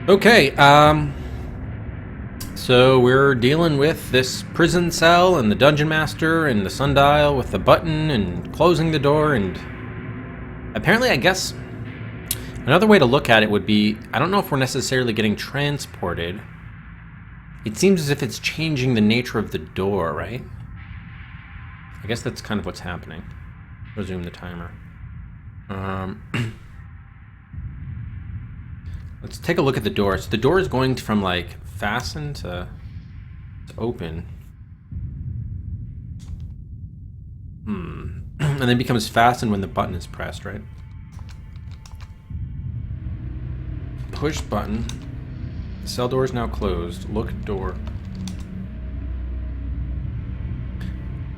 Okay, so we're dealing with this prison cell and the dungeon master and the sundial with the button and closing the door, and apparently I guess another way to look at it would be, I don't know if we're necessarily getting transported. It seems as if it's changing the nature of the door, right? I guess that's kind of what's happening. Resume the timer. Let's take a look at the door. So the door is going from like fasten to open. And then becomes fastened when the button is pressed, right? Push button. The cell door is now closed. Look at door.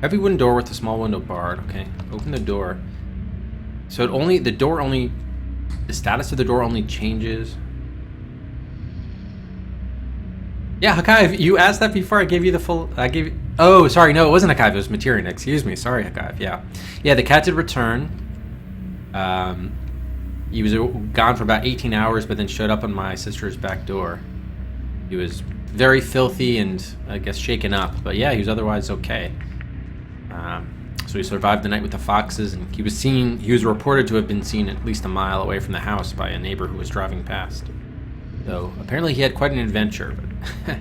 Heavy wooden door with a small window barred. Okay, open the door. So the status of the door only changes. Yeah, Hakav, you asked that before I gave you the full... Oh, sorry, no, it wasn't Hakav, it was Materin. Excuse me, sorry, Hakav, yeah. Yeah, the cat did return. He was gone for about 18 hours, but then showed up on my sister's back door. He was very filthy and, I guess, shaken up. But yeah, he was otherwise okay. So he survived the night with the foxes, and he was reported to have been seen at least a mile away from the house by a neighbor who was driving past. So apparently he had quite an adventure, but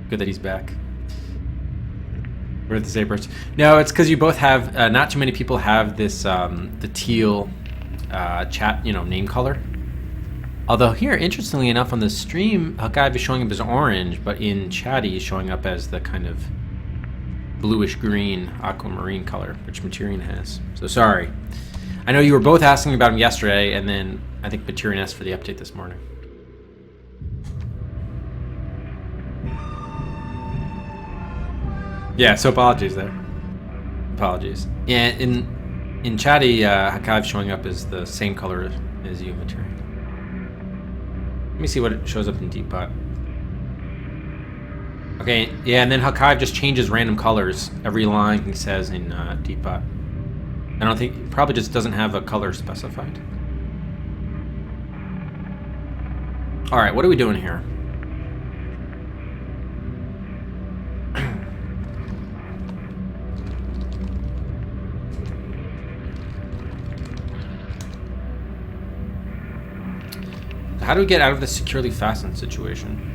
good that he's back. We're at the Sabres. No, it's because you both have, not too many people have this, the teal chat, name color. Although here, interestingly enough, on the stream, Hakav is showing up as orange, but in chat he's showing up as the kind of bluish green aquamarine color, which Materin has. So sorry. I know you were both asking about him yesterday, and then I think Materin asked for the update this morning. Yeah, so apologies there. Apologies. Yeah, in chatty, Hakav showing up as the same color as you, Materin. Let me see what it shows up in Deepbot. Okay, yeah, and then Hakav just changes random colors every line he says in Deepbot. I don't think, probably just doesn't have a color specified. Alright, what are we doing here? How do we get out of this securely fastened situation?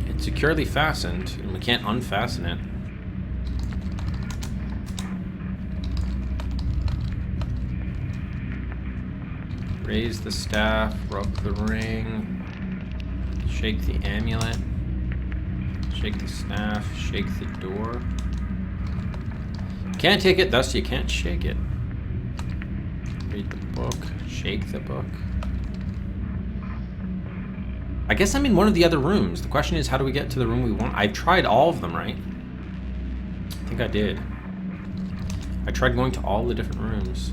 It's securely fastened, and we can't unfasten it. Raise the staff, rub the ring. Shake the amulet, shake the staff, shake the door. Can't take it, thus you can't shake it. Read the book, shake the book. I guess I'm in one of the other rooms. The question is, how do we get to the room we want? I've tried all of them, right? I think I did. I tried going to all the different rooms.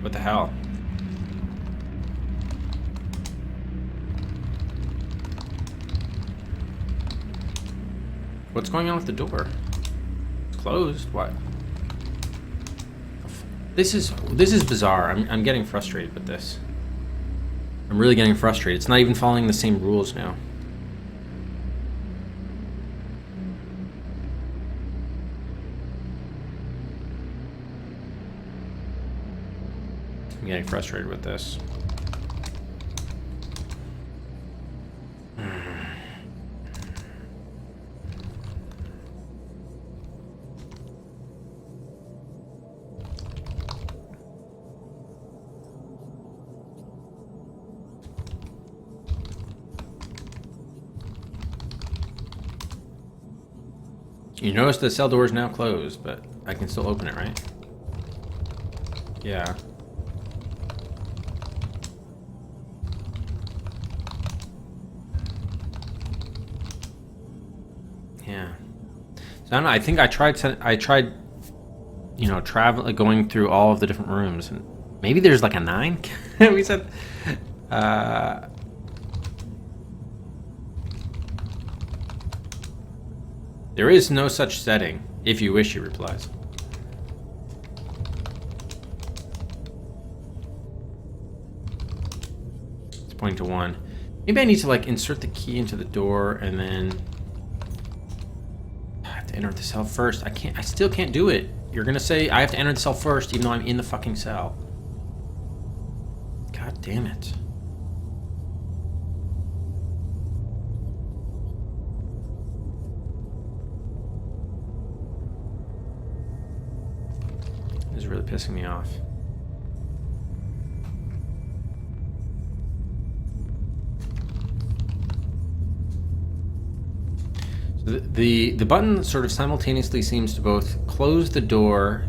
What the hell? What's going on with the door? It's closed. What? This is bizarre. I'm getting frustrated with this. I'm really getting frustrated. It's not even following the same rules now. I'm getting frustrated with this. You notice the cell door is now closed, but I can still open it, right? Yeah. Yeah. So I don't know. I think I tried, you know, going through all of the different rooms, and maybe there's like a 9. We said. There is no such setting. If you wish, he replies. It's pointing to 1. Maybe I need to like insert the key into the door and then I have to enter the cell first. I still can't do it. You're gonna say I have to enter the cell first even though I'm in the fucking cell. God damn it. This is really pissing me off. So the button sort of simultaneously seems to both close the door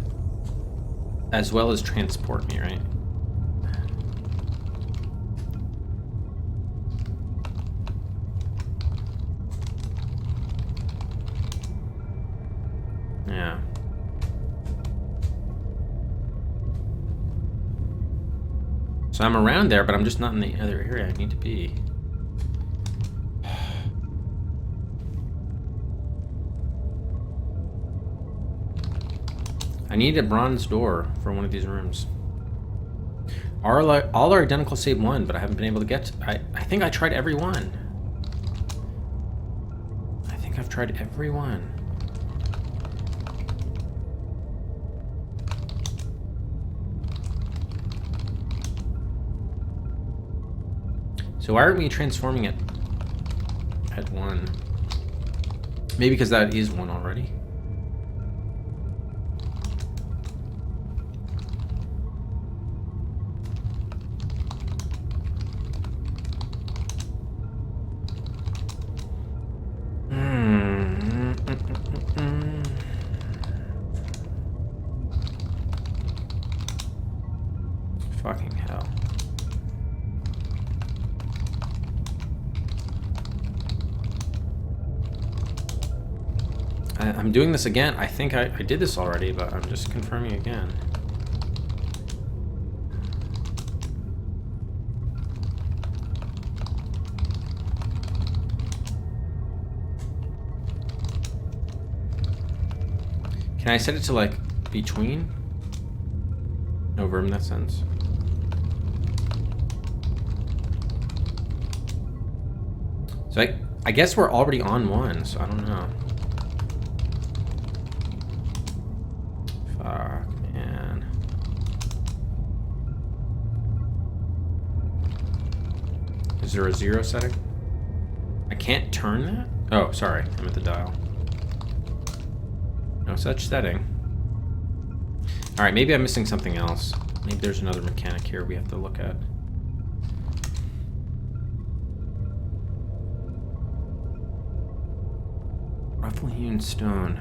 as well as transport me, right? Yeah. So I'm around there, but I'm just not in the other area I need to be. I need a bronze door for one of these rooms. All are identical save 1, but I haven't been able to get to, I think I tried every one. I think I've tried every one. So why aren't we transforming it at 1? Maybe because that is 1 already. Fucking hell. I'm doing this again. I think I did this already, but I'm just confirming again. Can I set it to like between? Over in that sense. So I guess we're already on 1, so I don't know. Fuck, man. Is there a 0 setting? I can't turn that? Oh, sorry. I'm at the dial. No such setting. Alright, maybe I'm missing something else. Maybe there's another mechanic here we have to look at. Roughly hewn stone.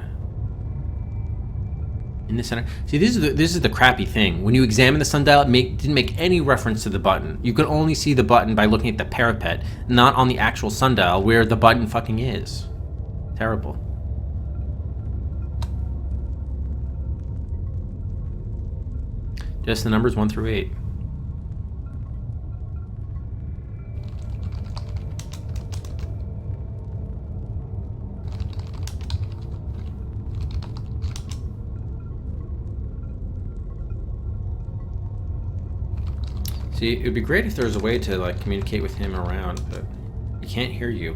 In the center. See, this is the crappy thing. When you examine the sundial, it didn't make any reference to the button. You could only see the button by looking at the parapet, not on the actual sundial where the button fucking is. Terrible. Just the numbers 1 through 8. See, it would be great if there was a way to like communicate with him around, but we can't hear you.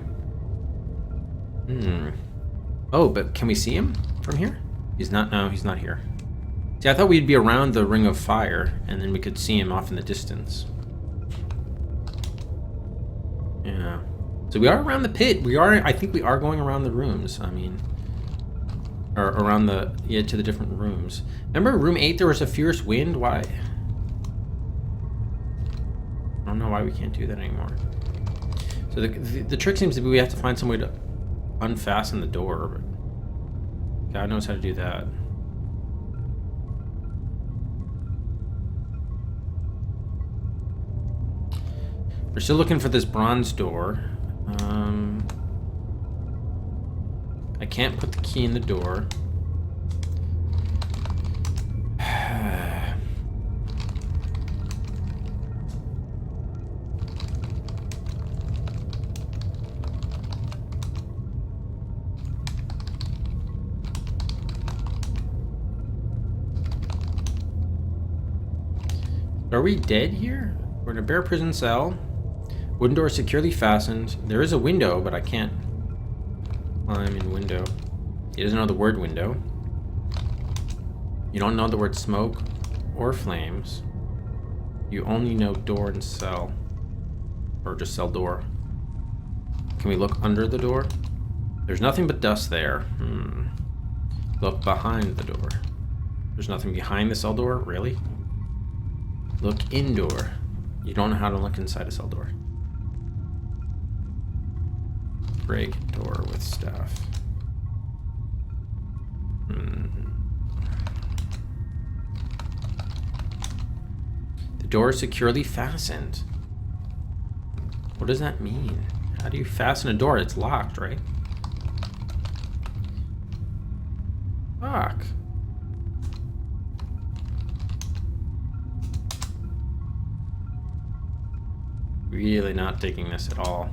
Oh, but can we see him from here? He's not. No, he's not here. See, I thought we'd be around the ring of fire, and then we could see him off in the distance. Yeah. So we are around the pit. We are. I think we are going around the rooms. I mean, or around the to the different rooms. Remember, room 8? There was a fierce wind. Why? I don't know why we can't do that anymore. So the trick seems to be we have to find some way to unfasten the door, but God knows how to do that. We're still looking for this bronze door. I can't put the key in the door. Are we dead here? We're in a bare prison cell. Wooden door securely fastened. There is a window, but I can't climb in window. He doesn't know the word window. You don't know the word smoke or flames. You only know door and cell. Or just cell door. Can we look under the door? There's nothing but dust there. Look behind the door. There's nothing behind the cell door? Really? Look indoor. You don't know how to look inside a cell door. Break door with staff. The door is securely fastened. What does that mean? How do you fasten a door? It's locked, right? Fuck. Really not digging this at all.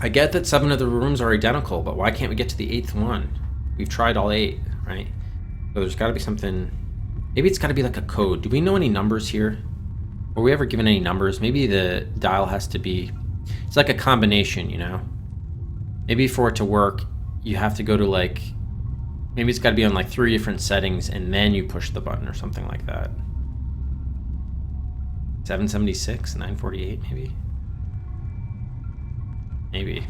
I get that 7 of the rooms are identical, but why can't we get to the 8th one? We've tried all 8, right? So there's got to be something. Maybe it's got to be like a code. Do we know any numbers here? Were we ever given any numbers? Maybe the dial has to be... It's like a combination, you know? Maybe for it to work, you have to go to like... Maybe it's got to be on like 3 different settings, and then you push the button or something like that. 776, 948, maybe? Maybe.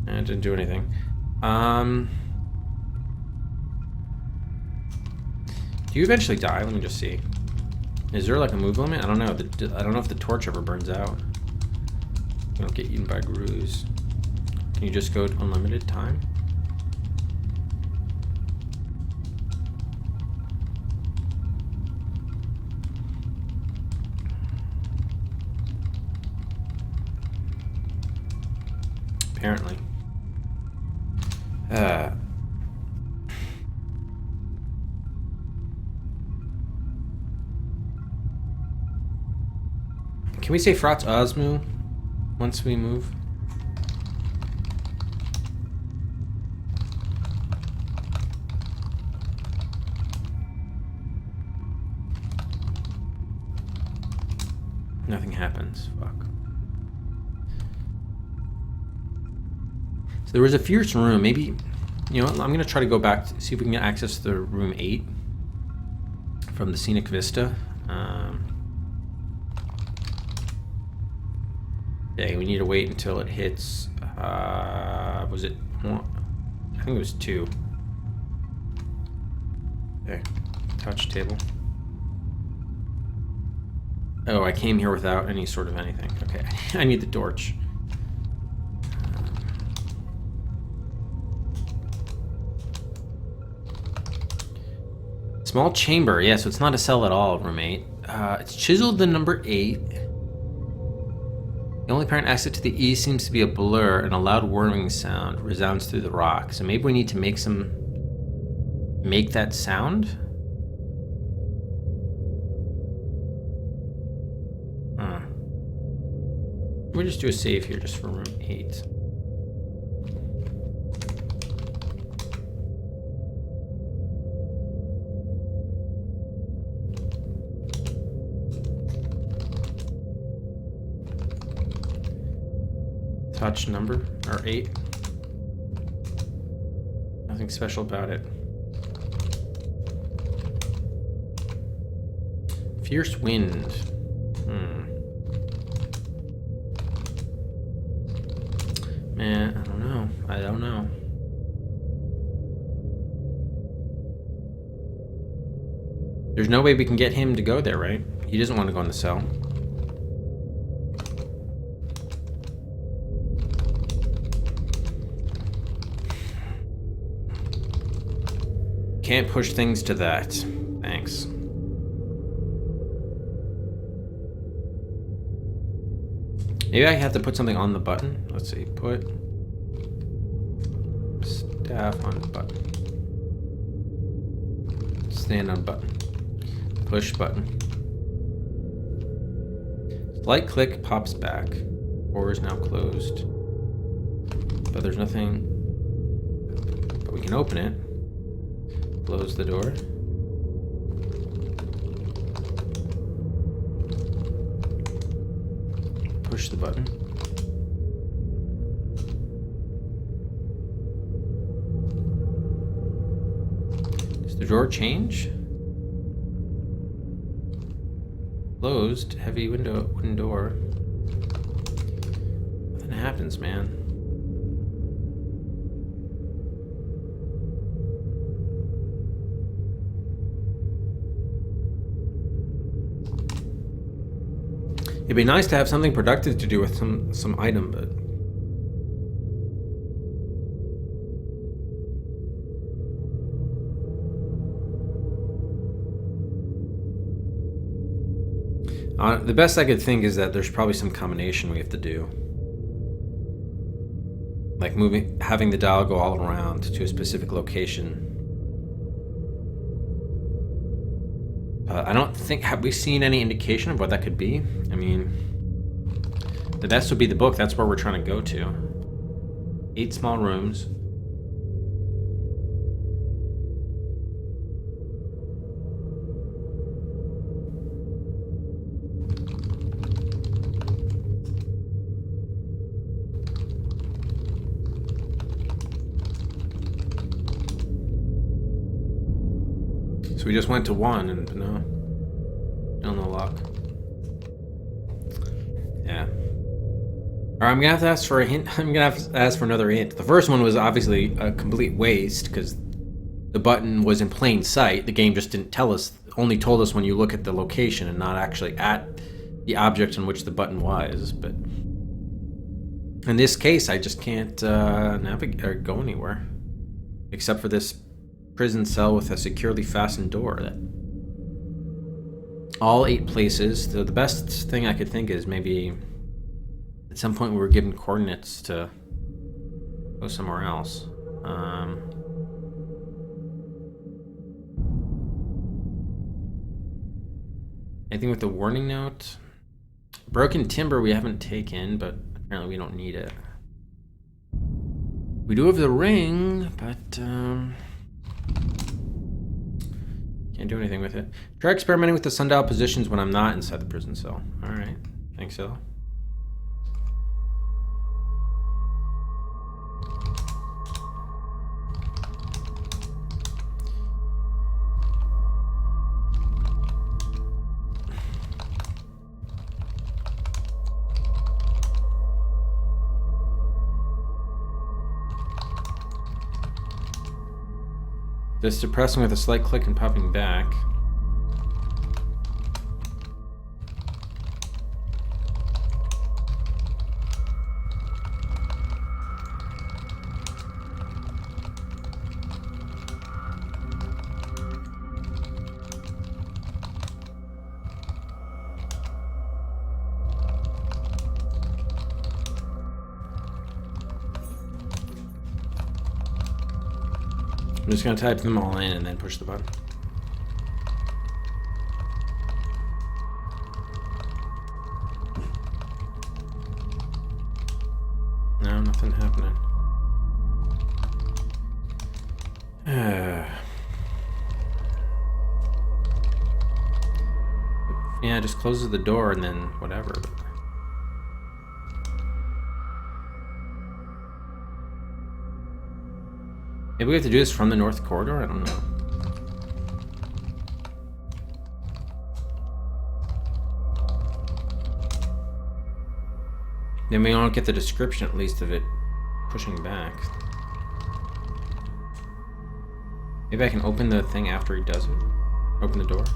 It didn't do anything. Do you eventually die? Let me just see. Is there like a move limit? I don't know. I don't know if the torch ever burns out. You don't get eaten by grooves. Can you just go unlimited time? Apparently. Can we say Fratz Osmu once we move? Nothing happens. Fuck. So there was a fierce room. Maybe, you know what? I'm gonna try to go back to see if we can get access to the room 8 from the scenic vista. Okay, we need to wait until it hits. Was it one? I think it was 2. Okay, touch table. Oh, I came here without any sort of anything. Okay, I need the torch. Small chamber. Yeah, so it's not a cell at all, room 8. It's chiseled the number 8. The only apparent exit to the east seems to be a blur, and a loud whirring sound resounds through the rock. So maybe we need to make that sound? We'll just do a save here just for room 8. Touch number, or 8. Nothing special about it. Fierce wind. Man, I don't know. I don't know. There's no way we can get him to go there, right? He doesn't want to go in the cell. can't push things to that. Thanks. Maybe I have to put something on the button. Let's see. Put staff on the button. Stand on button. Push button. Light click pops back. Door is now closed. But there's nothing. But we can open it. Close the door. Push the button. Does the drawer change? Closed. Heavy window. Wooden door. Nothing happens, man. It'd be nice to have something productive to do with some item, but the best I could think is that there's probably some combination we have to do, like having the dial go all around to a specific location. I don't think, have we seen any indication of what that could be? I mean, the best would be the book. That's where we're trying to go to. 8 small rooms. So we just went to 1 and no luck. Yeah. Alright, I'm gonna have to ask for a hint. I'm gonna have to ask for another hint. The first one was obviously a complete waste because the button was in plain sight. The game just didn't tell us, only told us when you look at the location and not actually at the object on which the button was. But in this case, I just can't navigate or go anywhere except for this prison cell with a securely fastened door. That all 8 places. So the best thing I could think is maybe at some point we were given coordinates to go somewhere else. Anything with the warning note? Broken timber we haven't taken, but apparently we don't need it. We do have the ring, but can't do anything with it. Try experimenting with the sundial positions when I'm not inside the prison cell. Alright, thanks, so. Just depressing with a slight click and popping back. I'm just going to type them all in and then push the button. No, nothing happening. Yeah, it just closes the door and then whatever. Maybe we have to do this from the north corridor? I don't know. Then we don't get the description, at least, of it pushing back. Maybe I can open the thing after he does it. Open the door.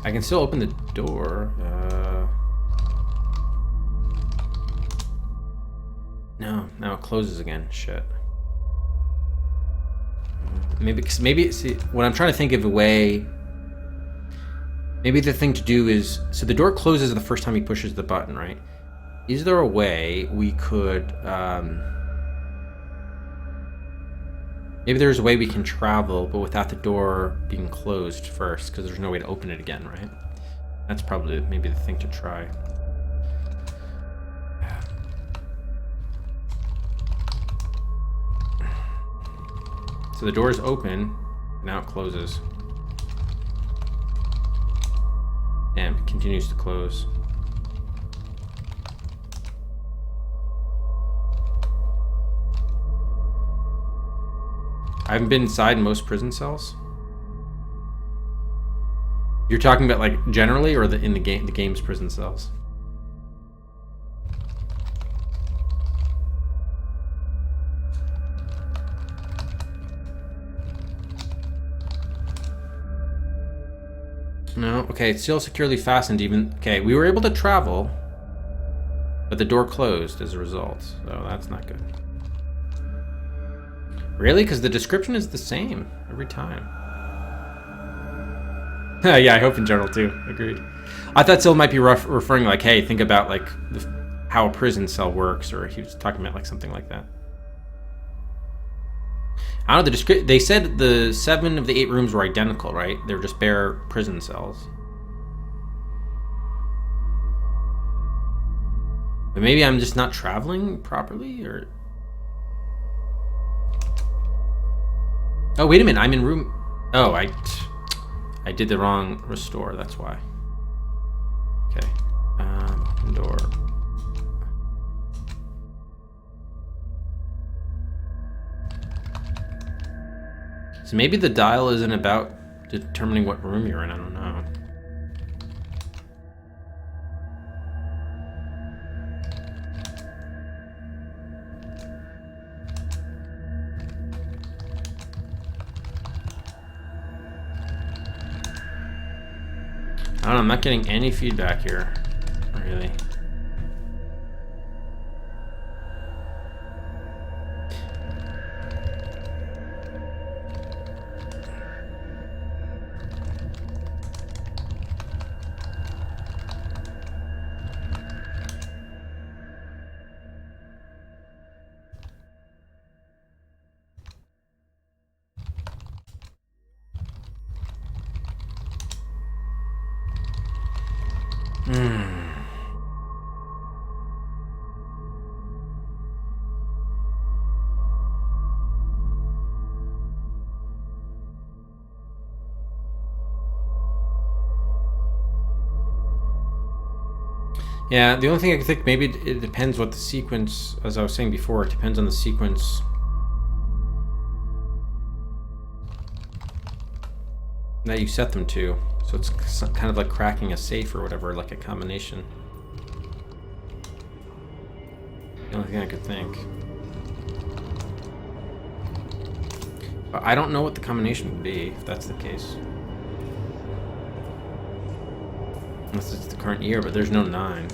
I can still open the door. No, now it closes again. Shit. Maybe see, when I'm trying to think of a way, maybe the thing to do is, so the door closes the first time he pushes the button, right? Is there a way we could, maybe there's a way we can travel, but without the door being closed first, because there's no way to open it again, right? That's probably maybe the thing to try. So the door is open, now it closes. And it continues to close. I haven't been inside most prison cells. You're talking about like generally, or in the game's prison cells? No, okay, it's still securely fastened even... Okay, we were able to travel, but the door closed as a result, so that's not good. Really? Because the description is the same every time. Yeah, I hope in general too. Agreed. I thought Sil might be referring like, hey, think about like how a prison cell works, or he was talking about like something like that. I don't know, they said the 7 of the 8 rooms were identical, right? They were just bare prison cells. But maybe I'm just not traveling properly, or... Oh, wait a minute, I'm in room... Oh, I did the wrong restore, that's why. Okay. Open door. So maybe the dial isn't about determining what room you're in, I don't know. I don't know, I'm not getting any feedback here, really. Yeah, the only thing I can think, maybe it depends what the sequence, as I was saying before, it depends on the sequence. That you set them to. So it's kind of like cracking a safe or whatever, like a combination. The only thing I could think. But I don't know what the combination would be, if that's the case. Unless it's the current year, but there's no 9.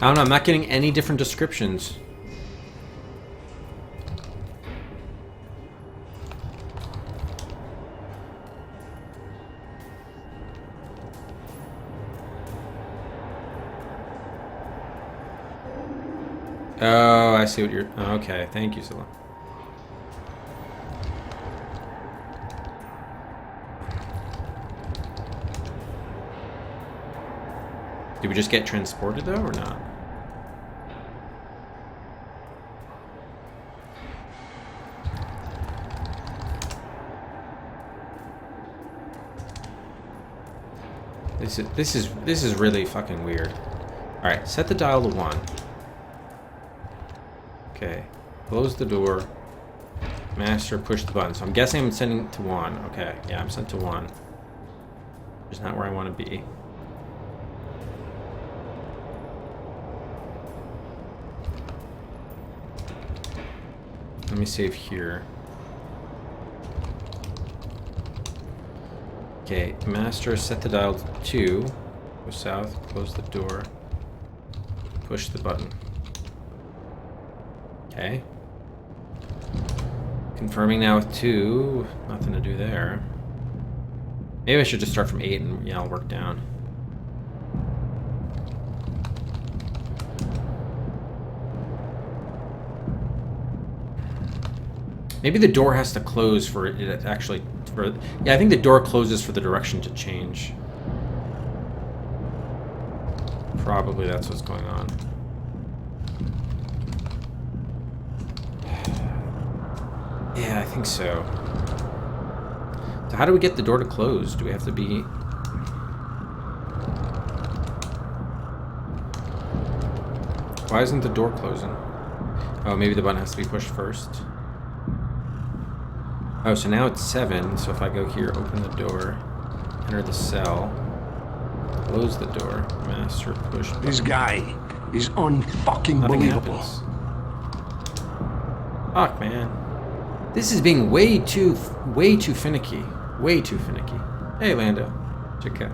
I don't know, I'm not getting any different descriptions. Oh, I see what you're... Oh, okay, thank you, Scylla. Did we just get transported, though, or not? This is really fucking weird. Alright, set the dial to 1. Okay. Close the door. Master, push the button. So I'm guessing I'm sending to 1. Okay, yeah, I'm sent to 1. Which is not where I want to be. Let me save here. Okay, Master, set the dial to 2. Go south, close the door. Push the button. Okay. Confirming now with 2. Nothing to do there. Maybe I should just start from 8 and yeah, I'll work down. Maybe the door has to close for it actually... yeah, I think the door closes for the direction to change. Probably that's what's going on. Yeah, I think so. So how do we get the door to close? Do we have to be... Why isn't the door closing? Oh, maybe the button has to be pushed first. Oh, so now it's 7, so if I go here, open the door, enter the cell, close the door, master push button. This guy is unfucking believable. Fuck, man. This is being way too finicky. Way too finicky. Hey, Lando. Check out.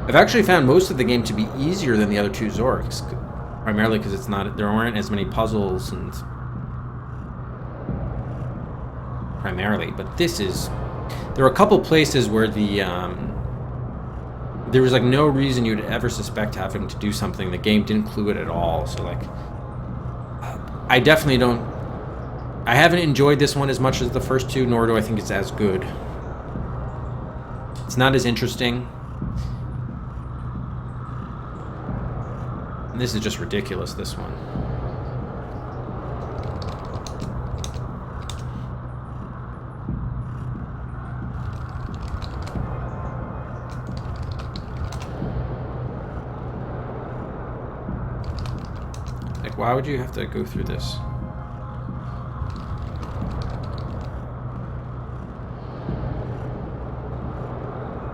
I've actually found most of the game to be easier than the other 2 Zorks, primarily because it's not, there aren't as many puzzles and... primarily, but this is... There are a couple places where the, there was like no reason you'd ever suspect having to do something. The game didn't clue it at all, so like... I definitely don't... I haven't enjoyed this one as much as the first 2, nor do I think it's as good. It's not as interesting. And this is just ridiculous, this one. Why would you have to go through this?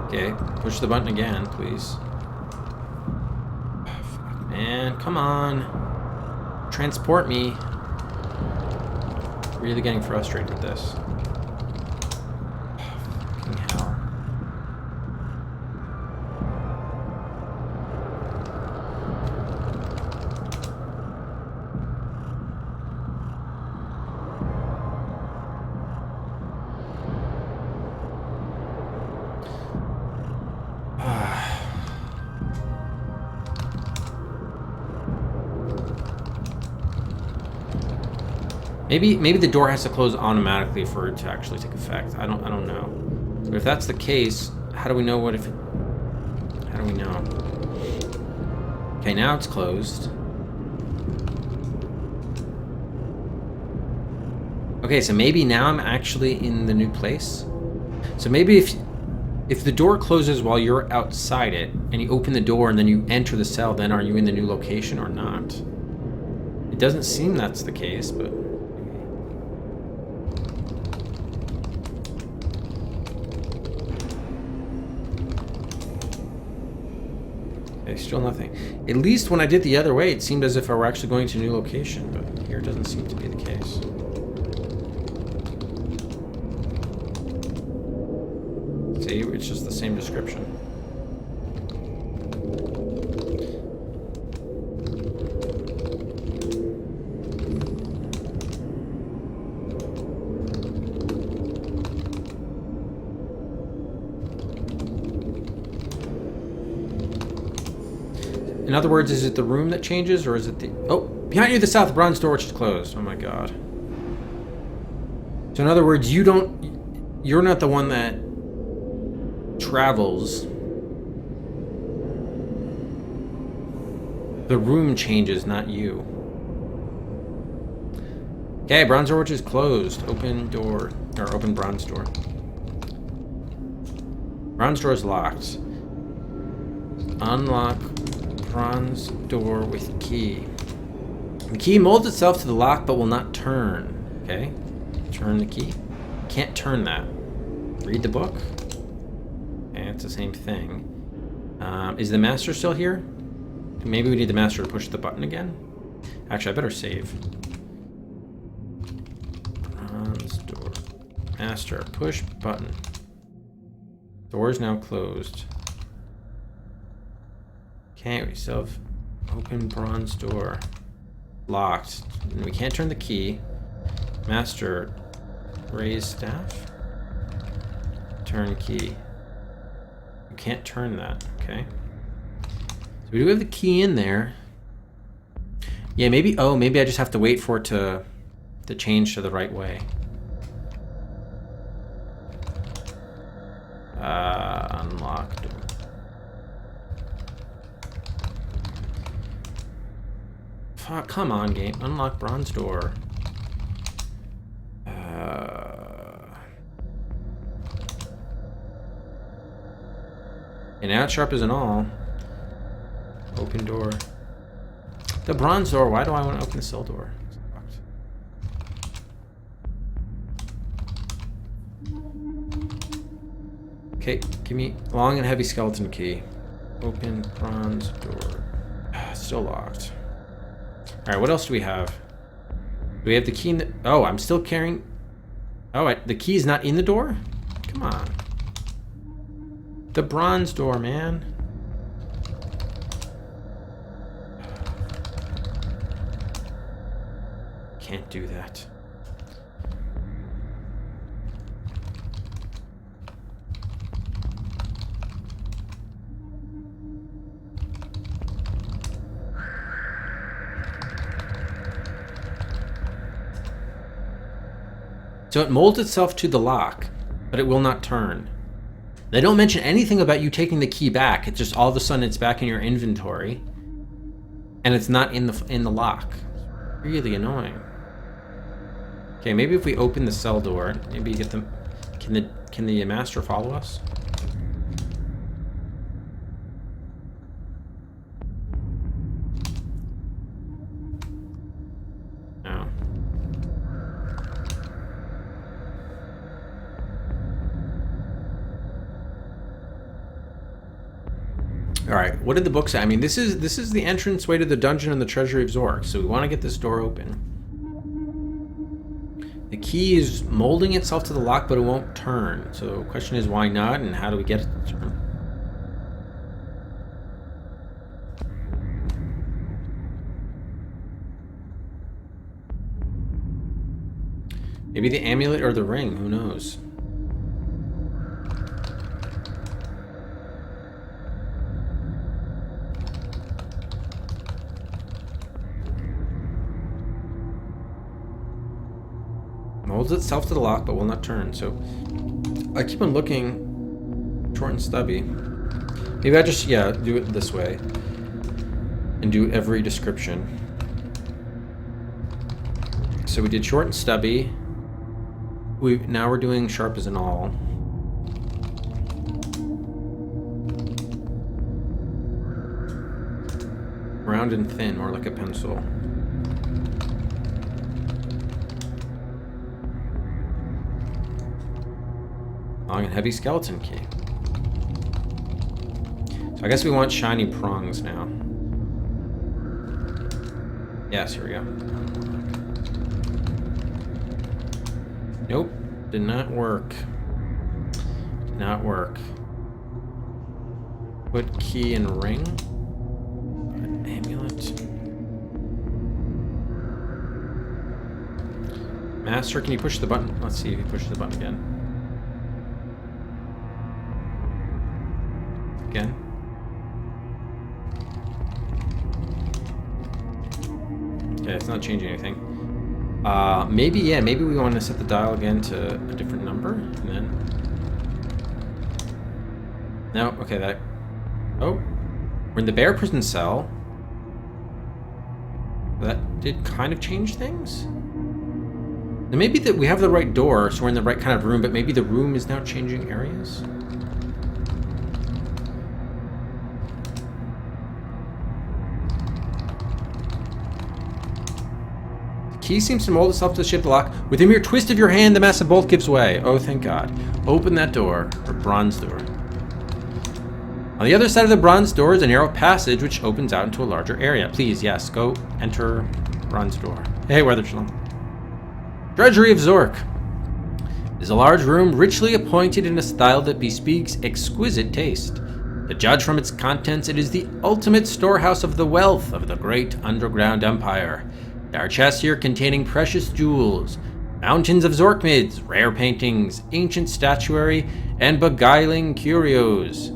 Okay, push the button again, please. Oh, fuck, man, come on. Transport me. Really getting frustrated with this. Fucking hell. Maybe the door has to close automatically for it to actually take effect. I don't know. But if that's the case, how do we know what if it... How do we know? Okay, now it's closed. Okay, so maybe now I'm actually in the new place. So maybe if the door closes while you're outside it, and you open the door and then you enter the cell, then are you in the new location or not? It doesn't seem that's the case, but... Okay, still nothing. At least when I did the other way, it seemed as if I were actually going to a new location, but here it doesn't seem to be the case. See, it's just the same description. In other words, is it the room that changes, or is it the... Oh, behind you, the south bronze door, which is closed. Oh my god. So in other words, you're not the one that travels. The room changes, not you. Okay, bronze door, which is closed. Open door, or open bronze door. Bronze door is locked. Unlock bronze door with key. The key molds itself to the lock but will not turn. Okay. Turn the key. Can't turn that. Read the book. Okay, it's the same thing. Is the master still here? Maybe we need the master to push the button again. Actually, I better save. Bronze door. Master, push button. Door is now closed. Okay, we still have open bronze door. Locked. And we can't turn the key. Master, raise staff. Turn key. You can't turn that, okay? So we do have the key in there. Yeah, maybe, oh, maybe I just have to wait for it to change to the right way. Unlock door. Fuck, come on, game. Unlock bronze door. And now it's sharp as an all. Open door. The bronze door. Why do I want to open the cell door? Okay, give me long and heavy skeleton key. Open bronze door. Still locked. Alright, what else do we have? Do we have the key in the... Oh, I'm still carrying... Oh, the key's not in the door? Come on. The bronze door, man. Can't do that. So it molds itself to the lock, but it will not turn. They don't mention anything about you taking the key back. It's just all of a sudden it's back in your inventory, and it's not in the lock. It's really annoying. Okay, maybe if we open the cell door, maybe get them. Can the master follow us? No. All right, what did the book say? I mean, this is the entrance way to the dungeon and the treasury of Zork, so we want to get this door open. The key is molding itself to the lock, but it won't turn. So the question is, why not, and how do we get it to turn? Maybe the amulet or the ring, who knows? Molds itself to the lock, but will not turn. So I keep on looking short and stubby. Maybe I just, yeah, do it this way and do every description. So we did short and stubby. Now we're doing sharp as an all. Round and thin, more like a pencil. Long and heavy skeleton key. So I guess we want shiny prongs now. Yes, here we go. Nope, did not work. Did not work. Put key in ring. Amulet. Master, can you push the button? Let's see if he pushes the button again. Again. Okay, it's not changing anything. Maybe, yeah, maybe we want to set the dial again to a different number, and then... No, okay, that... Oh, we're in the bear prison cell. That did kind of change things? And maybe that we have the right door, so we're in the right kind of room, but maybe the room is now changing areas? key seems to mold itself to the ship lock. With a mere twist of your hand, the massive bolt gives way. Oh, thank God. Open that door, or bronze door. On the other side of the bronze door is a narrow passage which opens out into a larger area. Please, yes, go enter bronze door. Hey, Weatherchelm. Treasury of Zork. It is a large room richly appointed in a style that bespeaks exquisite taste. To judge from its contents, it is the ultimate storehouse of the wealth of the great underground empire. There are chests here containing precious jewels, mountains of Zorkmids, rare paintings, ancient statuary, and beguiling curios.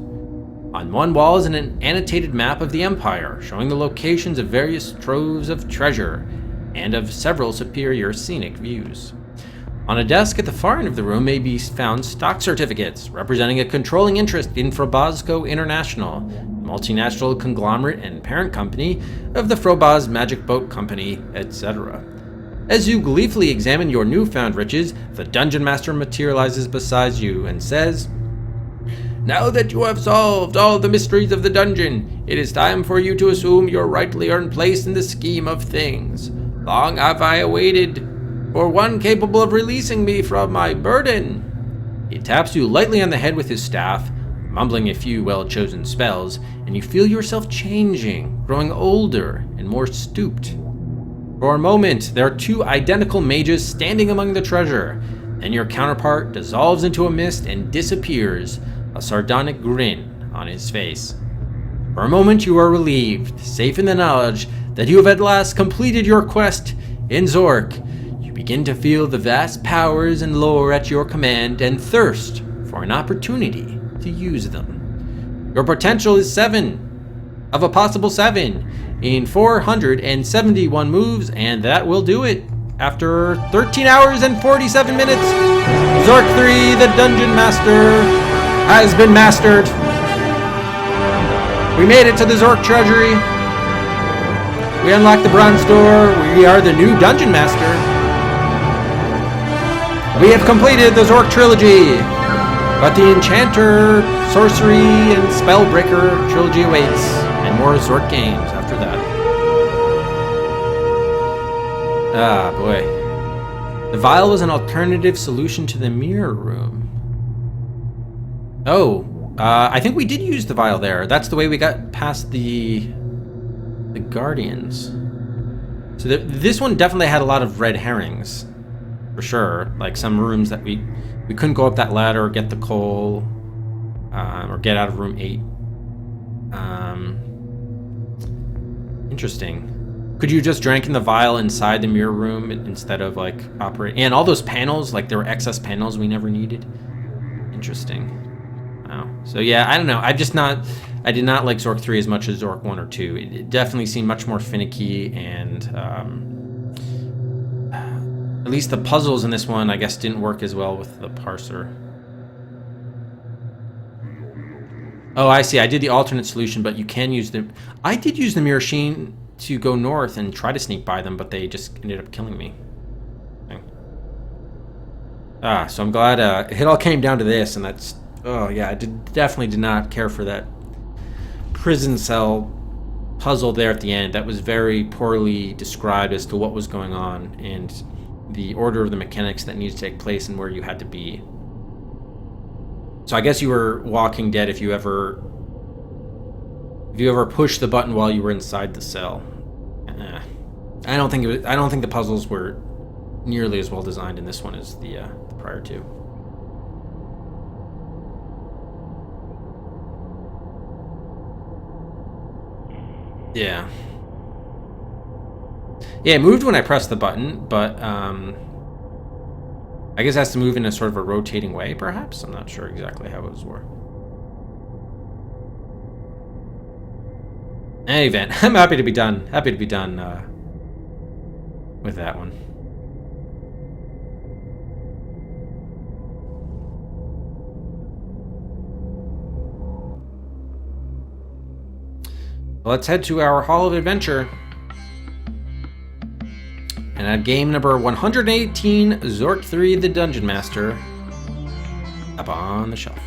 On one wall is an annotated map of the empire, showing the locations of various troves of treasure, and of several superior scenic views. On a desk at the far end of the room may be found stock certificates, representing a controlling interest in Frobozco International, multinational conglomerate and parent company of the Froboz Magic Boat Company, etc. As you gleefully examine your newfound riches, the Dungeon Master materializes beside you and says, "Now that you have solved all the mysteries of the dungeon, it is time for you to assume your rightly earned place in the scheme of things. Long have I awaited for one capable of releasing me from my burden." He taps you lightly on the head with his staff, mumbling a few well-chosen spells, and you feel yourself changing, growing older and more stooped. For a moment, there are two identical mages standing among the treasure, then your counterpart dissolves into a mist and disappears, a sardonic grin on his face. For a moment you are relieved, safe in the knowledge that you have at last completed your quest in Zork. You begin to feel the vast powers and lore at your command and thirst for an opportunity to use them. Your potential is 7 of a possible 7 in 471 moves, and that will do it. After 13 hours and 47 minutes, Zork III, the Dungeon Master, has been mastered. We made it to the Zork Treasury. We unlocked the bronze door. We are the new Dungeon Master. We have completed the Zork Trilogy, but the Enchanter, Sorcery, and Spellbreaker Trilogy awaits, and more Zork games after that. Ah, boy. The vial was an alternative solution to the mirror room. Oh, I think we did use the vial there. That's the way we got past the Guardians. So this one definitely had a lot of red herrings, for sure. Like some rooms that we couldn't go up that ladder or get the coal, or get out of room 8. Interesting. Could you just drank in the vial inside the mirror room instead of like operating? And all those panels, like there were excess panels we never needed. Interesting. Wow. So yeah, I don't know. I did not like Zork 3 as much as Zork 1 or 2. It definitely seemed much more finicky, and at least the puzzles in this one, I guess, didn't work as well with the parser. Oh, I see. I did the alternate solution, but you can use the... I did use the mirror sheen to go north and try to sneak by them, but they just ended up killing me. Okay. So I'm glad it all came down to this, and that's... Oh, yeah, I definitely did not care for that prison cell puzzle there at the end. That was very poorly described as to what was going on and the order of the mechanics that needed to take place and where you had to be. So I guess you were Walking Dead if you ever pushed the button while you were inside the cell. I don't think the puzzles were nearly as well designed in this one as the prior two. Yeah. Yeah, it moved when I pressed the button, but I guess it has to move in a sort of a rotating way, perhaps? I'm not sure exactly how it was work. In any event, I'm happy to be done. Happy to be done with that one. Let's head to our Hall of Adventure. And at game number 118, Zork III, the Dungeon Master, up on the shelf.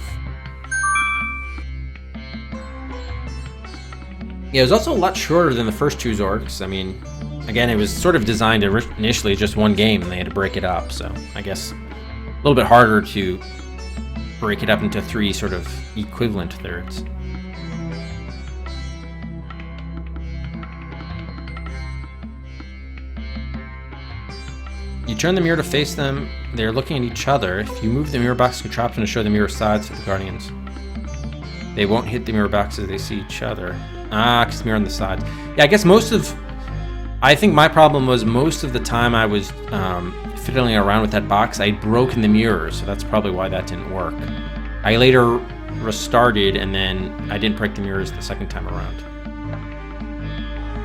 Yeah, it was also a lot shorter than the first two Zorks. I mean, Again, it was sort of designed initially just one game, and they had to break it up. So I guess a little bit harder to break it up into 3 sort of equivalent thirds. You turn the mirror to face them. They're looking at each other. If you move the mirror box contraption to show the mirror sides to the Guardians, they won't hit the mirror box as they see each other. Because the mirror on the sides. Yeah, I guess I think my problem was most of the time I was fiddling around with that box, I'd broken the mirrors, so that's probably why that didn't work. I later restarted, and then I didn't break the mirrors the second time around.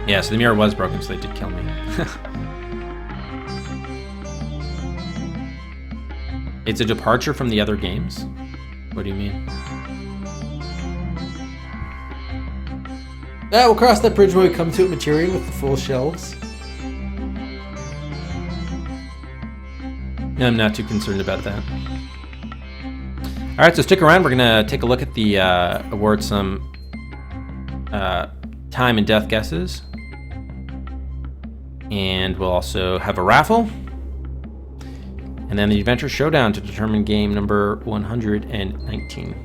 Yeah, so the mirror was broken, so they did kill me. It's a departure from the other games? What do you mean? We'll cross that bridge when we come to it, Material, with the full shelves. I'm not too concerned about that. Alright, so stick around. We're going to take a look at the award some time and death guesses. And we'll also have a raffle. And then the Adventure Showdown to determine game number 119.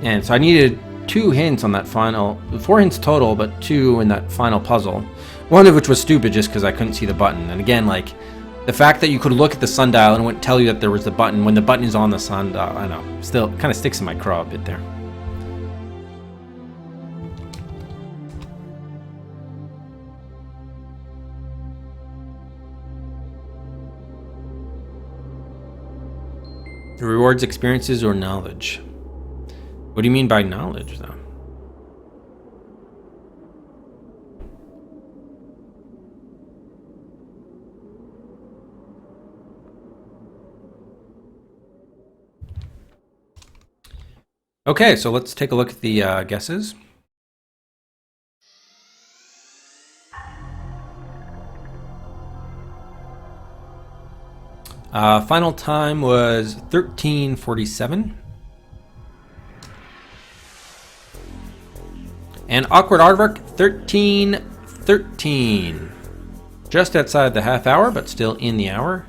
And so I needed 2 hints on that 4 hints total, but 2 in that final puzzle. One of which was stupid just because I couldn't see the button. And again, like, the fact that you could look at the sundial and it wouldn't tell you that there was the button when the button is on the sundial, I don't know, still kind of sticks in my craw a bit there. Rewards, experiences, or knowledge? What do you mean by knowledge, though? Okay, so let's take a look at the guesses. Final time was 13:47. And Awkward Aardvark, 13:13. Just outside the half hour, but still in the hour.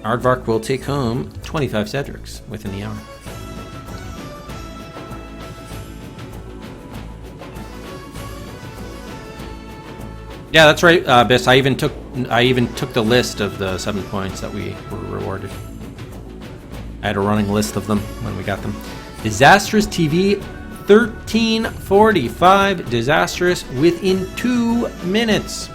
Aardvark will take home 25 Cedrics within the hour. Yeah, that's right, Biss. I even took the list of the 7 points that we were rewarded. I had a running list of them when we got them. Disastrous TV, 13:45. Disastrous within 2 minutes.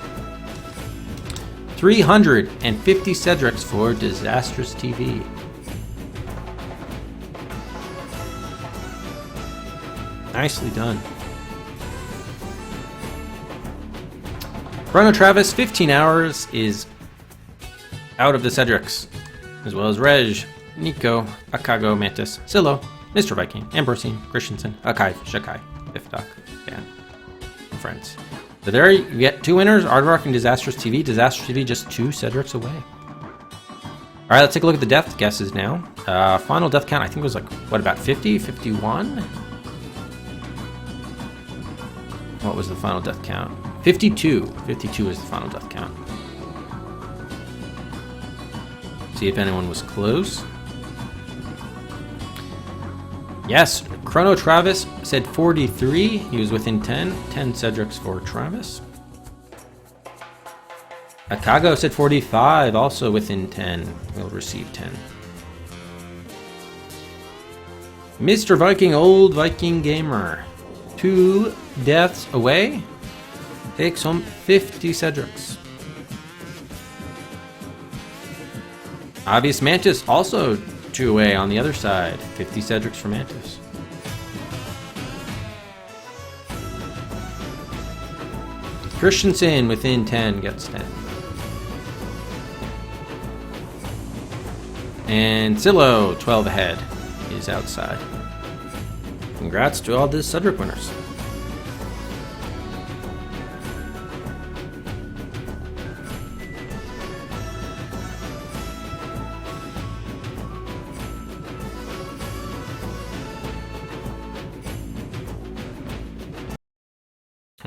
350 Cedrics for Disastrous TV. Nicely done. Chrono Travis, 15 hours, is out of the Cedrics, as well as Reg, Nico, Akago, Mantis, Silo, Mr. Viking, Ambrosine, Christensen, Akai, Shakai, Bifdoc, Dan, and friends. So there you get 2 winners, Aardvark and Disastrous TV. Disastrous TV just 2 Cedrics away. Alright, let's take a look at the death guesses now. Final death count, I think, was like, what, about 50? 51? What was the final death count? 52. 52 is the final death count. See if anyone was close. Yes, Chrono Travis said 43. He was within 10. 10 Cedrics for Travis. Akago said 45, also within 10. Will receive 10. Mr. Viking, Old Viking Gamer, 2 deaths away. Takes home 50 Cedrics. Obvious Mantis also 2 away on the other side. 50 Cedrics for Mantis. Christensen within 10 gets 10. And Silo, 12 ahead, is outside. Congrats to all the Cedric winners.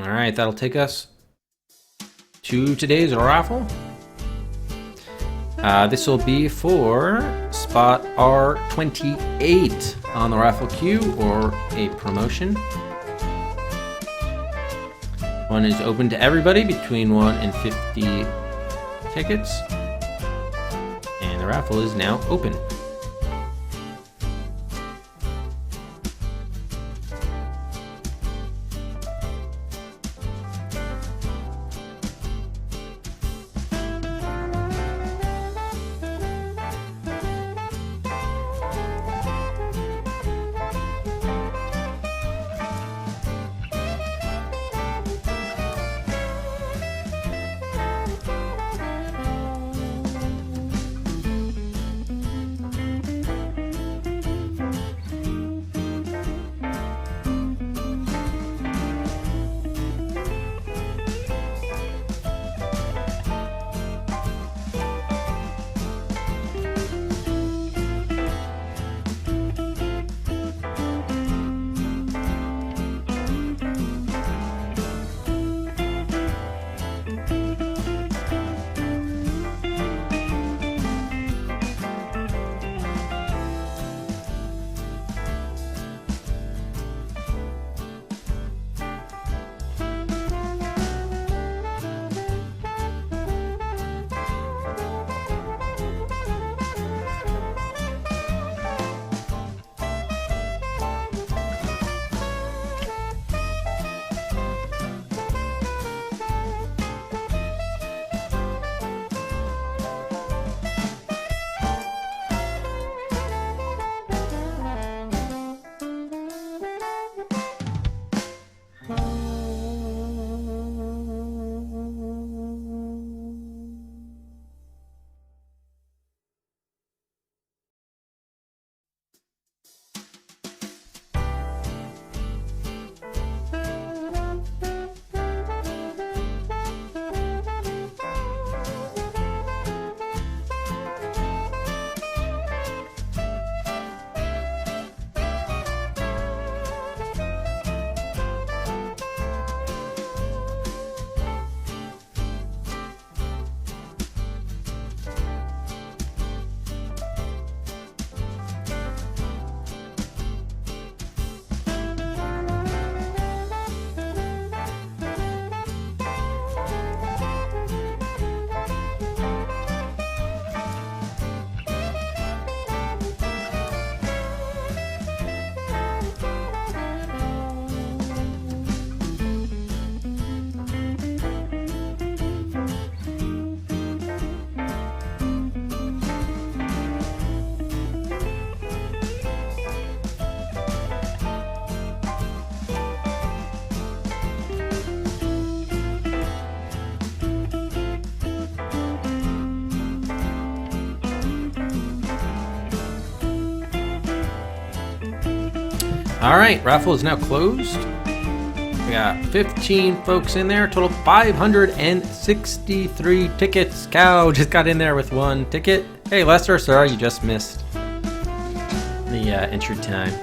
All right, that'll take us to today's raffle. This will be for spot R28 on the raffle queue, or a promotion. One is open to everybody between 1 and 50 tickets. And the raffle is now open. All right, raffle is now closed. We got 15 folks in there, total 563 tickets. Cow just got in there with 1 ticket. Hey, Lester, sorry you just missed the entry time.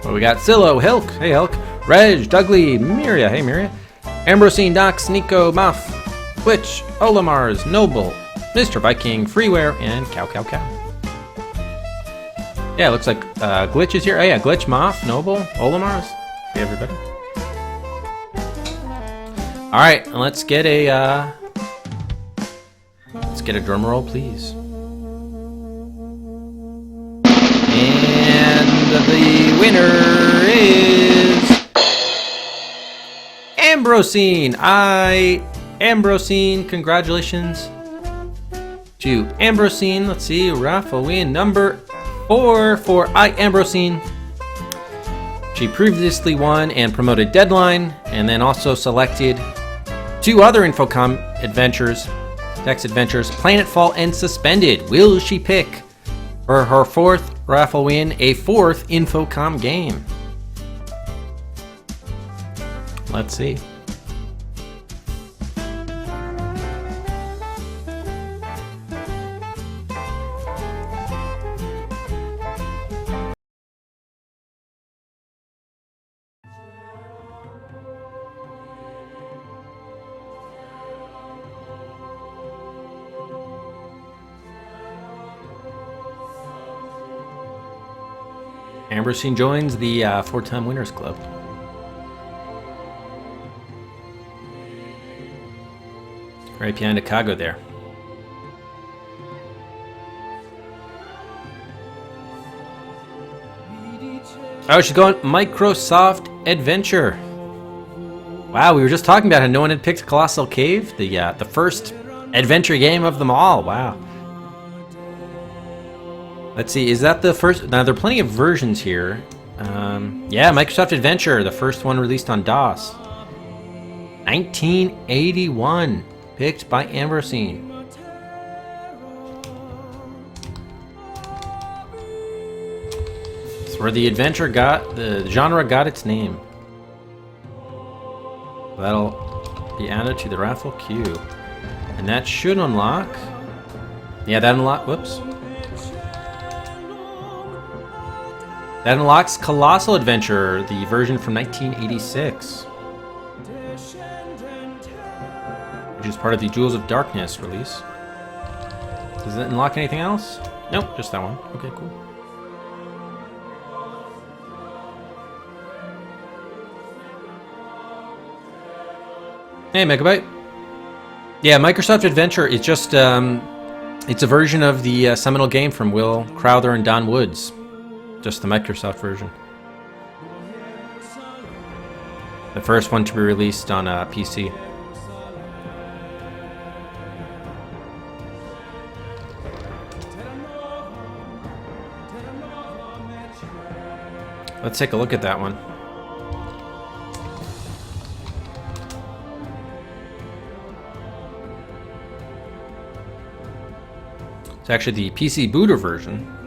Well, we got Zillow, Hilk, hey Hilk, Reg, Dougley, Miria, hey Miria, Ambrosine, Docs, Nico, Muff, Glitch, Olamars, Noble, Mr. Viking, Freeware, and Cow. Yeah, it looks like Glitch is here. Oh yeah, Glitch, Moth, Noble, Olamars. Hey everybody. All right, let's get a drum roll, please. And the winner is Ambrosine. Ambrosine, congratulations to Ambrosine. Let's see, raffle win number 4 for Ambrosine. She previously won and promoted Deadline, and then also selected 2 other Infocom adventures, text adventures, Planetfall and Suspended. Will she pick for her 4th raffle win a 4th Infocom game? Let's see. Ambrosine joins the 4-time Winners Club. Right behind Chicago there. Oh, she's going Microsoft Adventure. Wow, we were just talking about how no one had picked Colossal Cave, the first adventure game of them all. Wow. Let's see, is that the first? Now, there are plenty of versions here. Yeah, Microsoft Adventure, the first one released on DOS. 1981, picked by Ambrosine. It's where the genre got its name. That'll be added to the raffle queue. And that should unlock... Yeah, that whoops. That unlocks Colossal Adventure, the version from 1986. Which is part of the Jewels of Darkness release. Does it unlock anything else? Nope, just that one. Okay, cool. Hey, Megabyte. Yeah, Microsoft Adventure is just, it's a version of the seminal game from Will Crowther and Don Woods. Just the Microsoft version. The first one to be released on PC. Let's take a look at that one. It's actually the PC booter version.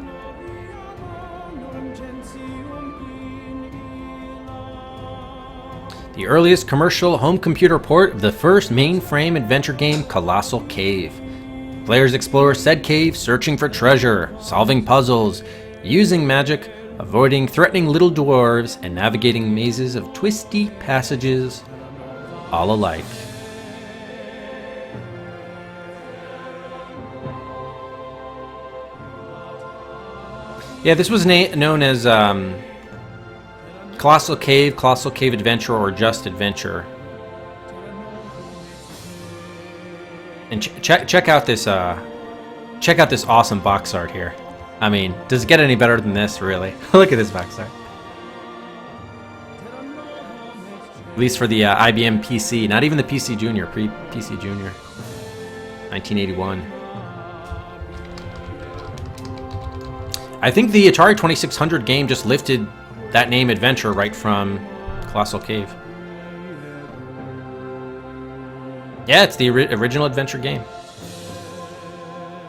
The earliest commercial home computer port of the first mainframe adventure game, Colossal Cave. Players explore said cave, searching for treasure, solving puzzles, using magic, avoiding threatening little dwarves, and navigating mazes of twisty passages, all alike. Yeah, this was known as Colossal Cave Adventure, or just Adventure. And check out this awesome box art here. I mean, does it get any better than this, really? Look at this box art. At least for the IBM PC, not even the PC Junior, pre-PC Junior. 1981. I think the Atari 2600 game just lifted that name Adventure right from Colossal Cave. Yeah, it's the original Adventure game.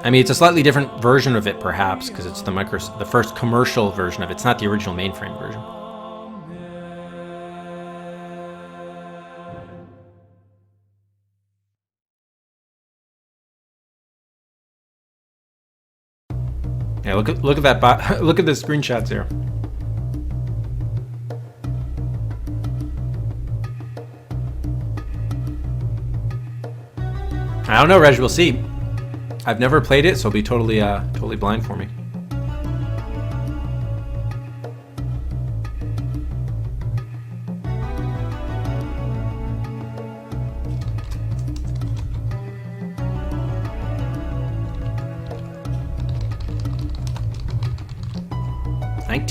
I mean, it's a slightly different version of it, perhaps, because it's the first commercial version of it. It's not the original mainframe version. Yeah, look at that. Look at the screenshots here. I don't know, Reg. We'll see. I've never played it, so it'll be totally blind for me.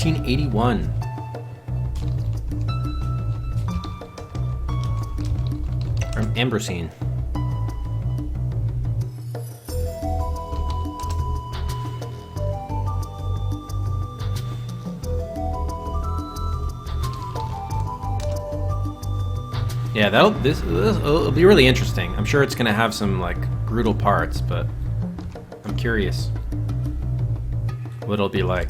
'81. From Ambrosine. Yeah, this will be really interesting. I'm sure it's gonna have some like brutal parts, but I'm curious what it'll be like.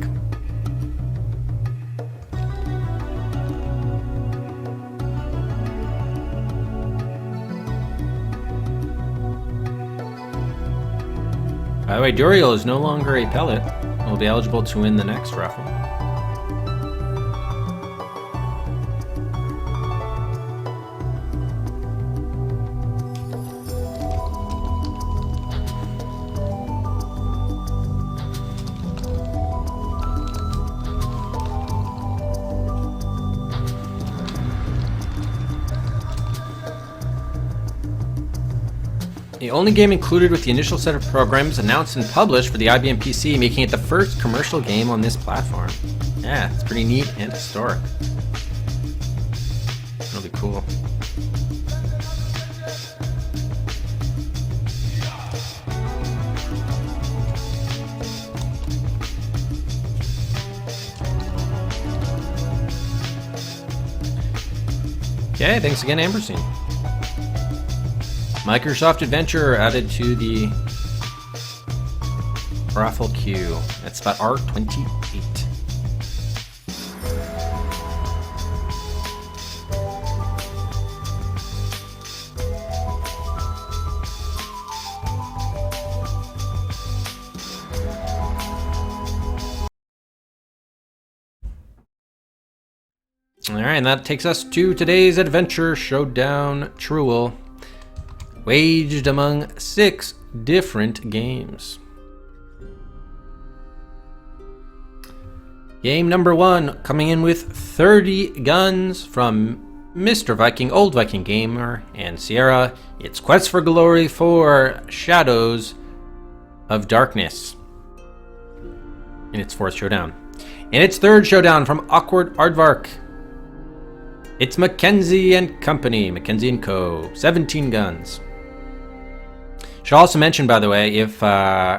By the way, Duriel is no longer a pellet. Will be eligible to win the next raffle. The only game included with the initial set of programs announced and published for the IBM PC, making it the first commercial game on this platform. Yeah, it's pretty neat and historic. Really cool. Okay, thanks again, Ambersine. Microsoft Adventure added to the raffle queue. That's spot R28. Alright, and that takes us to today's Adventure Showdown Truel, waged among 6 different games. Game number 1, coming in with 30 guns from Mr. Viking, Old Viking Gamer, and Sierra. It's Quest for Glory 4 Shadows of Darkness in its 4th showdown. In its 3rd showdown from Awkward Aardvark, it's Mackenzie and Company, Mackenzie and Co. 17 guns. Should also mention, by the way, if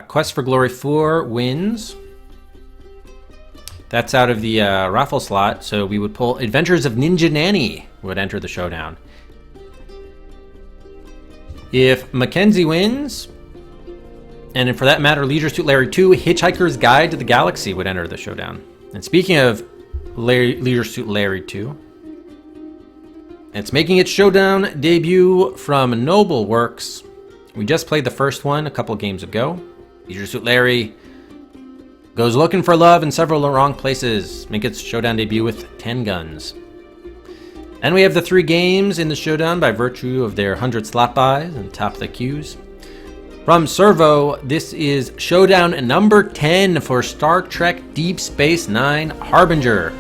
Quest for Glory 4 wins, that's out of the raffle slot, so we would pull Adventures of Ninja Nanny would enter the showdown. If Mackenzie wins, and for that matter, Leisure Suit Larry 2, Hitchhiker's Guide to the Galaxy would enter the showdown. And speaking of Leisure Suit Larry 2, it's making its showdown debut from Noble Works. We just played the first one a couple games ago. Leisure Suit Larry goes looking for love in several wrong places. Make its showdown debut with 10 guns. And we have the 3 games in the showdown by virtue of their 100 slot buys and top of the queues. From Servo, this is showdown number 10 for Star Trek Deep Space Nine Harbinger.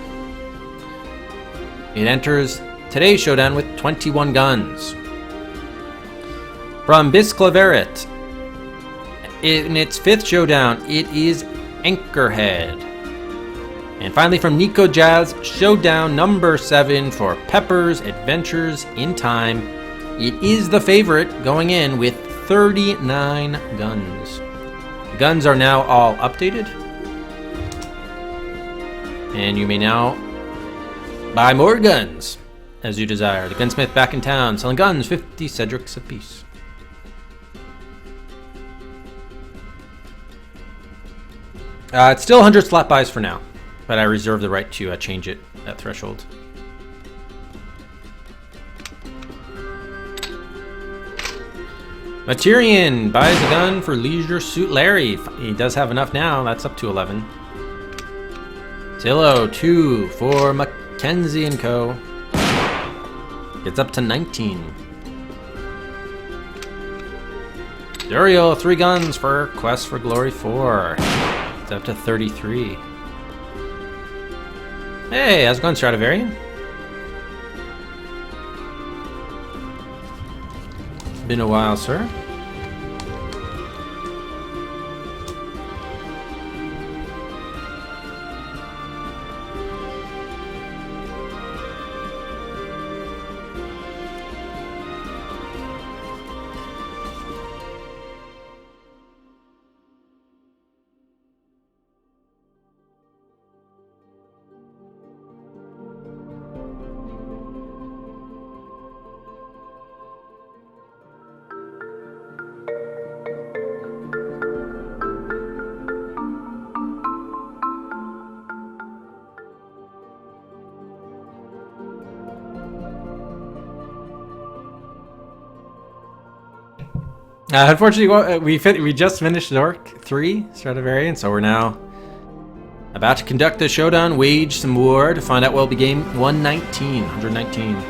It enters today's showdown with 21 guns. From Bisclaveret, in its 5th showdown, it is Anchorhead. And finally from Nico Jazz, showdown number 7 for Pepper's Adventures in Time. It is the favorite, going in with 39 guns. The guns are now all updated, and you may now buy more guns as you desire. The gunsmith back in town, selling guns, 50 Cedrics apiece. It's still 100 slot buys for now, but I reserve the right to change it at threshold. Materian buys a gun for Leisure Suit Larry. He does have enough now. That's up to 11. Tillo, 2 for Mackenzie and Co. Gets up to 19. Duriel, 3 guns for Quest for Glory 4. It's up to 33. Hey, how's it going, Stradivarian? Been a while, sir. Unfortunately, we just finished Zork III Stradivarian, so we're now about to conduct a showdown, wage some war to find out what will be game 119.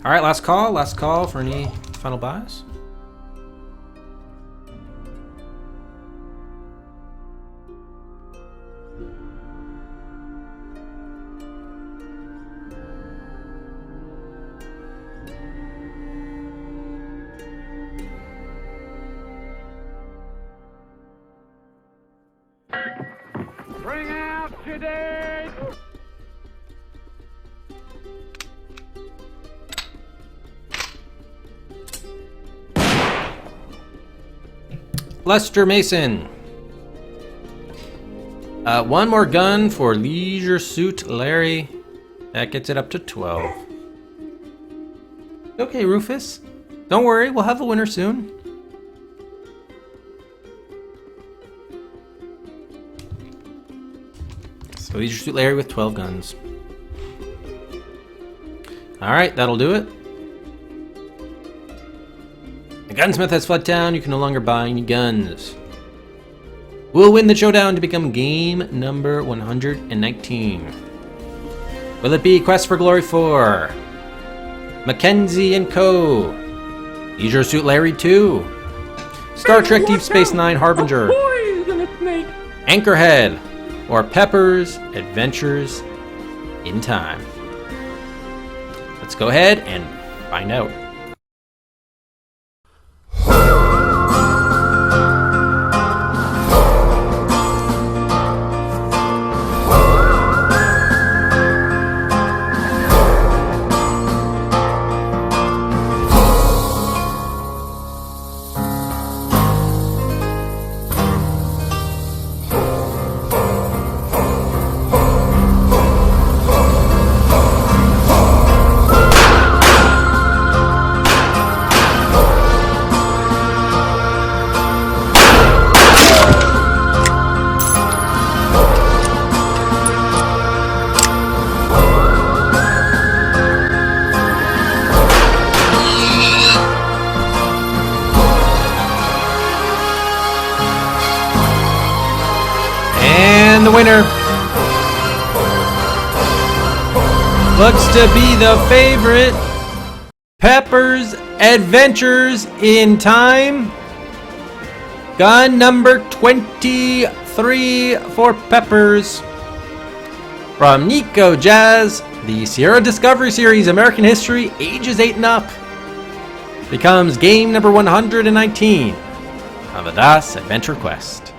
All right, last call for any final buys. Bring out today! Lester Mason. One more gun for Leisure Suit Larry. That gets it up to 12. Okay, Rufus. Don't worry, we'll have a winner soon. So Leisure Suit Larry with 12 guns. Alright, that'll do it. The gunsmith has fled town. You can no longer buy any guns. We'll win the showdown to become game number 119. Will it be Quest for Glory 4? Mackenzie and Co. Leisure Suit Larry 2. Star Trek Deep Space Nine Harbinger. Anchorhead. Or Pepper's Adventures in Time. Let's go ahead and find out. And the winner looks to be the favorite, Pepper's Adventures in Time. Gun number 23 for Peppers. From Nico Jazz, the Sierra Discovery Series, American History, ages 8 and up. Becomes game number 119 on the DOS Adventure Quest.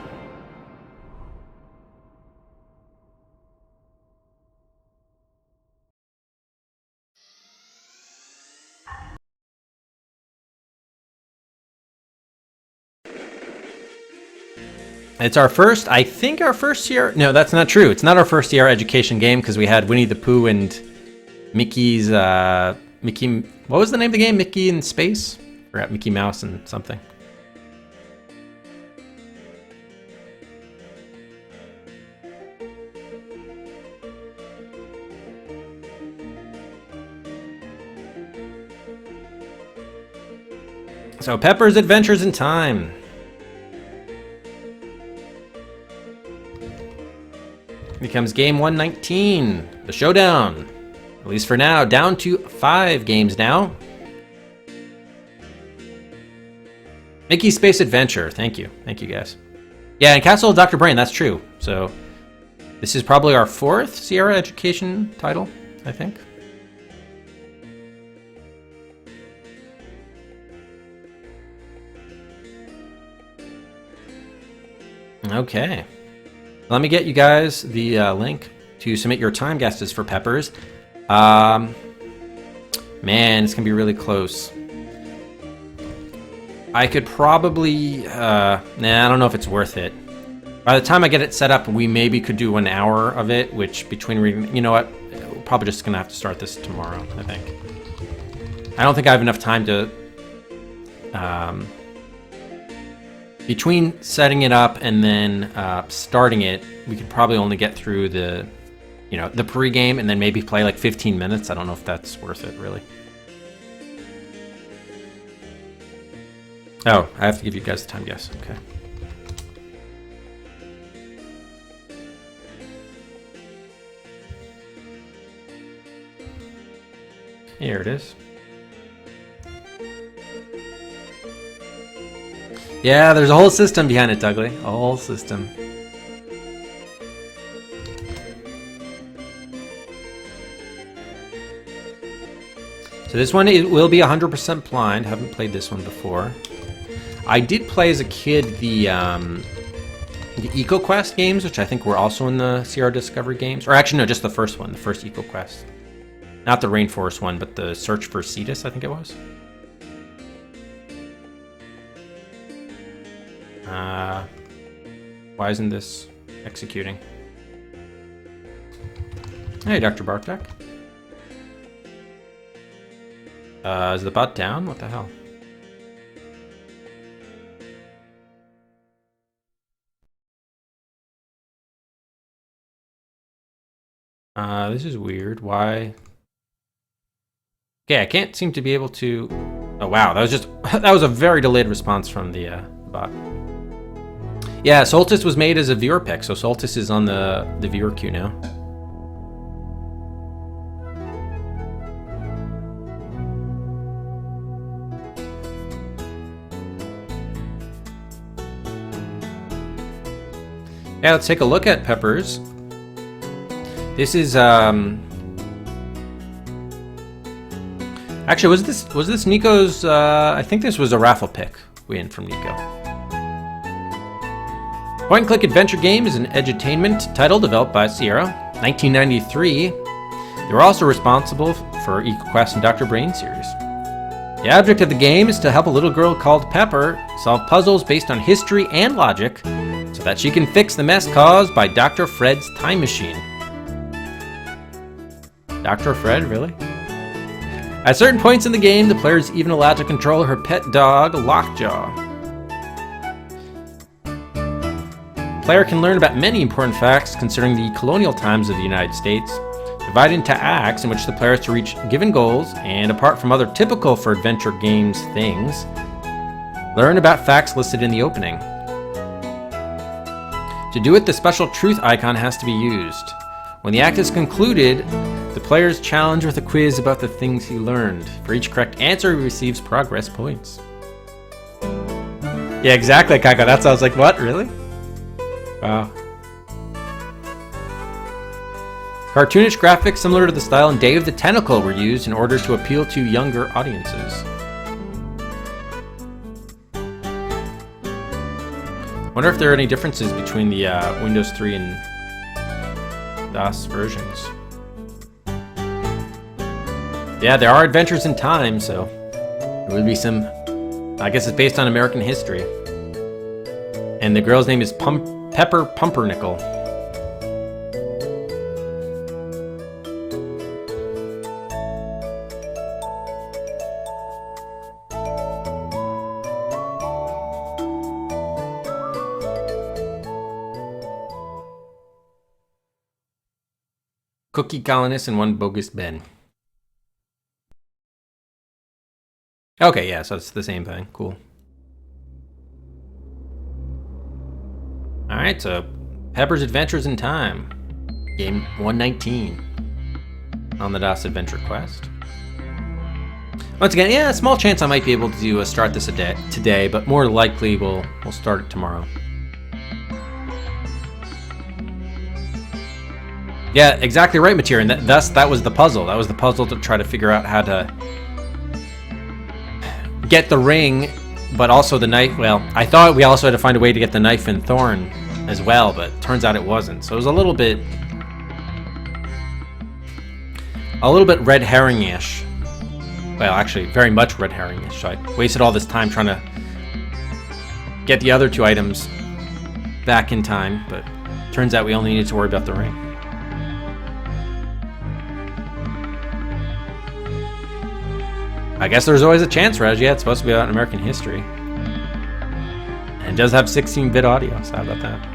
It's our first, I think our first Sierra, no, that's not true. It's not our first Sierra Education game because we had Winnie the Pooh and Mickey's, Mickey, what was the name of the game? Mickey in Space? Forgot, Mickey Mouse and something. So Pepper's Adventures in Time. Becomes game 119, the showdown. At least for now, down to 5 games now. Mickey's Space Adventure, thank you guys. Yeah, and Castle of Dr. Brain, that's true. So this is probably our 4th Sierra Education title, I think. Okay. Let me get you guys the link to submit your time guesses for Peppers. Man, it's gonna be really close. I could probably, nah, I don't know if it's worth it. By the time I get it set up, we maybe could do an hour of it, which between, you know what, we're probably just gonna have to start this tomorrow, I think. I don't think I have enough time to, between setting it up and then starting it, we could probably only get through the, you know, the pre-game and then maybe play like 15 minutes. I don't know if that's worth it, really. Oh, I have to give you guys a time guess. Okay. Here it is. Yeah, there's a whole system behind it, Dougley. A whole system. So this one it will be 100% blind. Haven't played this one before. I did play as a kid the EcoQuest games, which I think were also in the Sierra Discovery games. Or actually, no, just the first one, the first EcoQuest. Not the Rainforest one, but the Search for Cetus, I think it was. Why isn't this executing? Hey, Dr. Bartek. Is the bot down? What the hell? This is weird. Why? Okay, I can't seem to be able to... Oh, wow. That was just... that was a very delayed response from the bot. Yeah, Solstice was made as a viewer pick, so Solstice is on the viewer queue now. Yeah, let's take a look at Peppers. This is actually, was this Nico's? I think this was a raffle pick win from Nico. Point-and-click adventure game is an edutainment title developed by Sierra. 1993. They were also responsible for EcoQuest and Dr. Brain series. The object of the game is to help a little girl called Pepper solve puzzles based on history and logic, so that she can fix the mess caused by Dr. Fred's time machine. Dr. Fred, really? At certain points in the game, the player is even allowed to control her pet dog, Lockjaw. The player can learn about many important facts concerning the colonial times of the United States, divided into acts in which the player is to reach given goals, and apart from other typical for adventure games things, learn about facts listed in the opening. To do it, the special truth icon has to be used. When the act is concluded, the player is challenged with a quiz about the things he learned. For each correct answer, he receives progress points. Yeah, exactly, Kaiko. That's I was like, what? Really? Wow. Cartoonish graphics similar to the style in Day of the Tentacle were used in order to appeal to younger audiences. Wonder if there are any differences between the Windows 3 and DOS versions. Yeah, there are adventures in time, so there would be some... I guess it's based on American history. And the girl's name is Pepper Pumpernickel. Cookie colonists and one bogus Ben. Okay, yeah, so it's the same thing. Cool. Alright, so Pepper's Adventures in Time. Game 119 on the DOS Adventure Quest. Once again, yeah, a small chance I might be able to start this today, but more likely we'll start it tomorrow. Yeah, exactly right, Materia, and that was the puzzle. That was the puzzle to try to figure out how to get the ring, but also the knife. Well, I thought we also had to find a way to get the knife and thorn as well, but turns out it wasn't. So it was a little bit red herring-ish. Well, actually, very much red herring-ish. So I wasted all this time trying to get the other two items back in time, but turns out we only needed to worry about the ring. I guess there's always a chance, Reg. Yeah, it's supposed to be about American history. And it does have 16-bit audio, so how about that?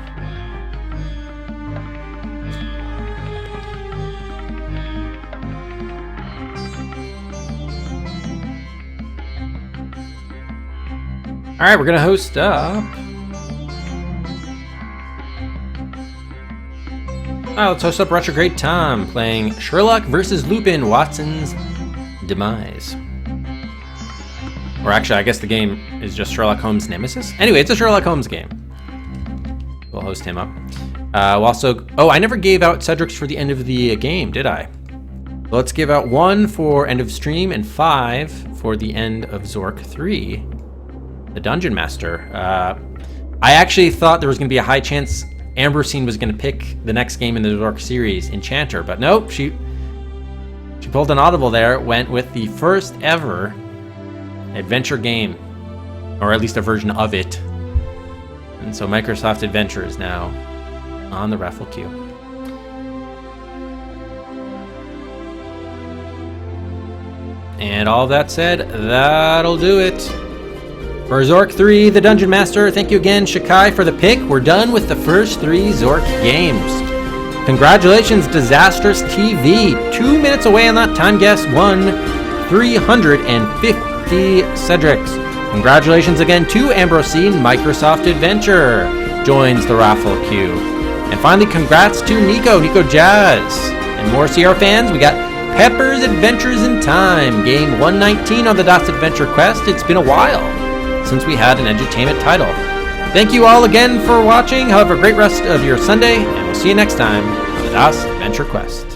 Alright, we're gonna host up. Let's host up Retrograde Tom playing Sherlock vs. Lupin, Watson's Demise. Or actually, I guess the game is just Sherlock Holmes' Nemesis. Anyway, it's a Sherlock Holmes game. We'll host him up. We'll also... Oh, I never gave out Cedric's for the end of the game, did I? Let's give out 1 for end of stream and 5 for the end of Zork 3, the Dungeon Master. I actually thought there was going to be a high chance Ambrosine was going to pick the next game in the Zork series, Enchanter, but nope, she pulled an audible there, went with the first ever adventure game, or at least a version of it. And so Microsoft Adventure is now on the raffle queue. And all that said, that'll do it. For Zork 3, the Dungeon Master, thank you again, Shakai, for the pick. We're done with the first 3 Zork games. Congratulations, Disastrous TV. 2 minutes away on that time guess, won 350 Cedrics. Congratulations again to Ambrosine. Microsoft Adventure joins the raffle queue. And finally, congrats to Nico Jazz. And more CR fans, we got Pepper's Adventures in Time, game 119 on the DOS Adventure Quest. It's been a while since we had an edutainment title. Thank you all again for watching. Have a great rest of your Sunday, and we'll see you next time on the DOS Adventure Quest.